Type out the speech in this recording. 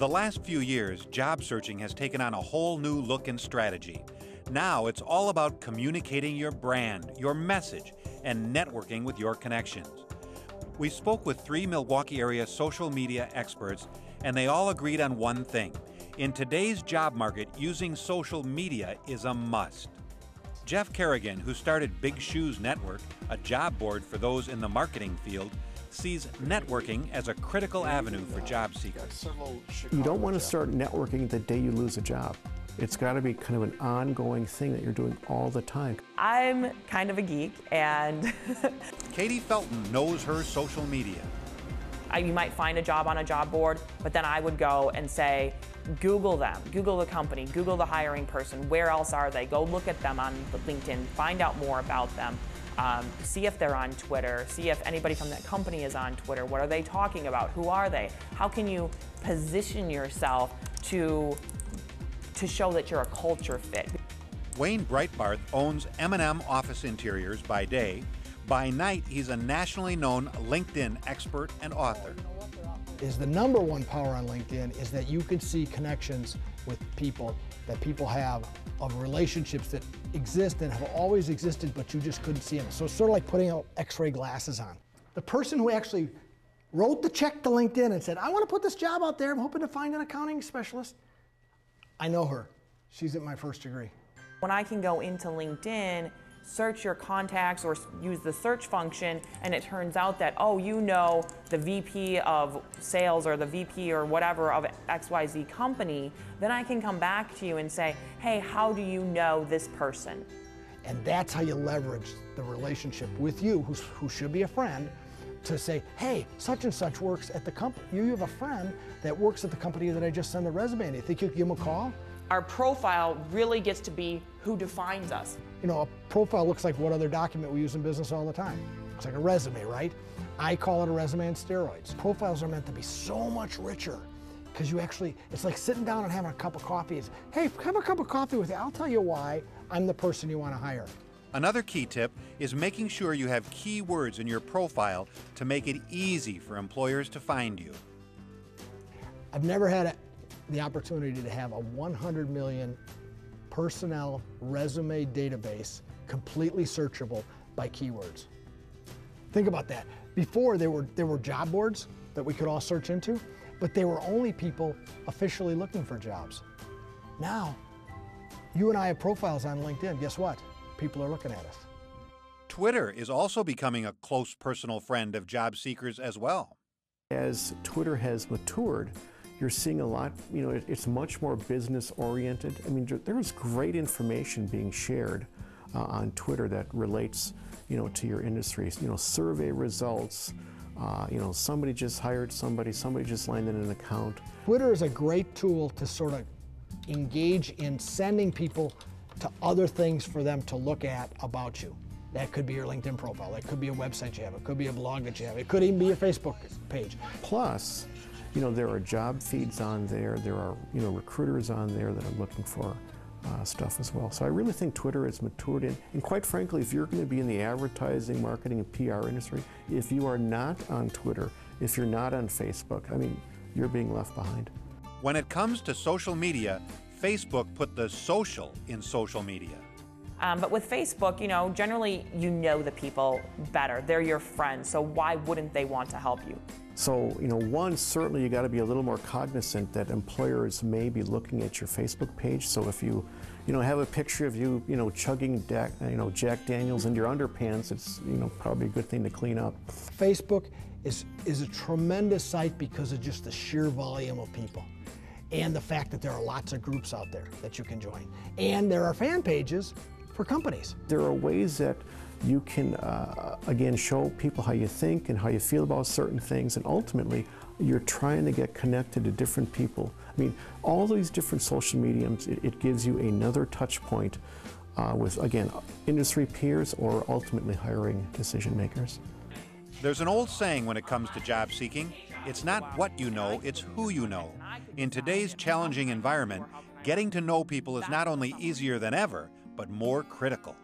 The last few years, job searching has taken on a whole new look and strategy. Now it's all about communicating your brand, your message, and networking with your connections. We spoke with 3 Milwaukee area social media experts, and they all agreed on one thing. In today's job market, using social media is a must. Jeff Kerrigan, who started Big Shoes Network, a job board for those in the marketing field, sees networking as a critical avenue for job seekers. You don't want to start networking the day you lose a job. It's got to be kind of an ongoing thing that you're doing all the time. I'm kind of a geek, and Katie Felton knows her social media. You might find a job on a job board, but then I would go and say, Google them, Google the company, Google the hiring person, where else are they? Go look at them on LinkedIn, find out more about them. See if they're on Twitter, see if anybody from that company is on Twitter. What are they talking about? Who are they? How can you position yourself to show that you're a culture fit? Wayne Breitbarth owns M&M Office Interiors by day. By night, he's a nationally known LinkedIn expert and author. Is the #1 power on LinkedIn is that you can see connections with people that people have of relationships that exist and have always existed, but you just couldn't see them. So it's sort of like putting out X-ray glasses on. The person who actually wrote the check to LinkedIn and said, I want to put this job out there, I'm hoping to find an accounting specialist. I know her. She's at my first degree. When I can go into LinkedIn, search your contacts or use the search function, and it turns out that, oh, you know the VP of sales or the VP or whatever of XYZ company, then I can come back to you and say, hey, how do you know this person? And that's how you leverage the relationship with you, who should be a friend, to say, hey, such and such works at the company. You have a friend that works at the company that I just sent a resume in. Do you think you could give him a call? Our profile really gets to be who defines us. You know, a profile looks like what other document we use in business all the time. It's like a resume, right? I call it a resume on steroids. Profiles are meant to be so much richer because you actually, it's like sitting down and having a cup of coffee. It's, hey, have a cup of coffee with me. I'll tell you why I'm the person you want to hire. Another key tip is making sure you have keywords in your profile to make it easy for employers to find you. I've never had the opportunity to have a 100 million personnel resume database completely searchable by keywords. Think about that. Before there were job boards that we could all search into, but they were only people officially looking for jobs. Now, you and I have profiles on LinkedIn. Guess what? People are looking at us. Twitter is also becoming a close personal friend of job seekers as well. As Twitter has matured, you're seeing a lot, you know, it's much more business oriented. I mean, there's great information being shared on Twitter that relates, you know, to your industry. You know, survey results, you know, somebody just hired somebody just landed an account. Twitter is a great tool to sort of engage in sending people to other things for them to look at about you. That could be your LinkedIn profile, that could be a website you have, it could be a blog that you have, it could even be a Facebook page. Plus, you know, there are job feeds on there, there are, you know, recruiters on there that are looking for stuff as well. So I really think Twitter has matured in, and quite frankly, if you're going to be in the advertising, marketing, and PR industry, if you are not on Twitter, if you're not on Facebook, I mean, you're being left behind. When it comes to social media, Facebook put the social in social media. But with Facebook, you know, generally you know the people better. They're your friends, so why wouldn't they want to help you? So, you know, one, certainly you got to be a little more cognizant that employers may be looking at your Facebook page. So if you know, have a picture of you, you know, chugging Jack Daniels in your underpants, it's, you know, probably a good thing to clean up. Facebook is a tremendous site because of just the sheer volume of people and the fact that there are lots of groups out there that you can join. And there are fan pages for companies. There are ways that you can, again, show people how you think and how you feel about certain things, and ultimately, you're trying to get connected to different people. I mean, all these different social mediums, it gives you another touch point with, again, industry peers or ultimately hiring decision makers. There's an old saying when it comes to job seeking, it's not what you know, it's who you know. In today's challenging environment, getting to know people is not only easier than ever, but more critical.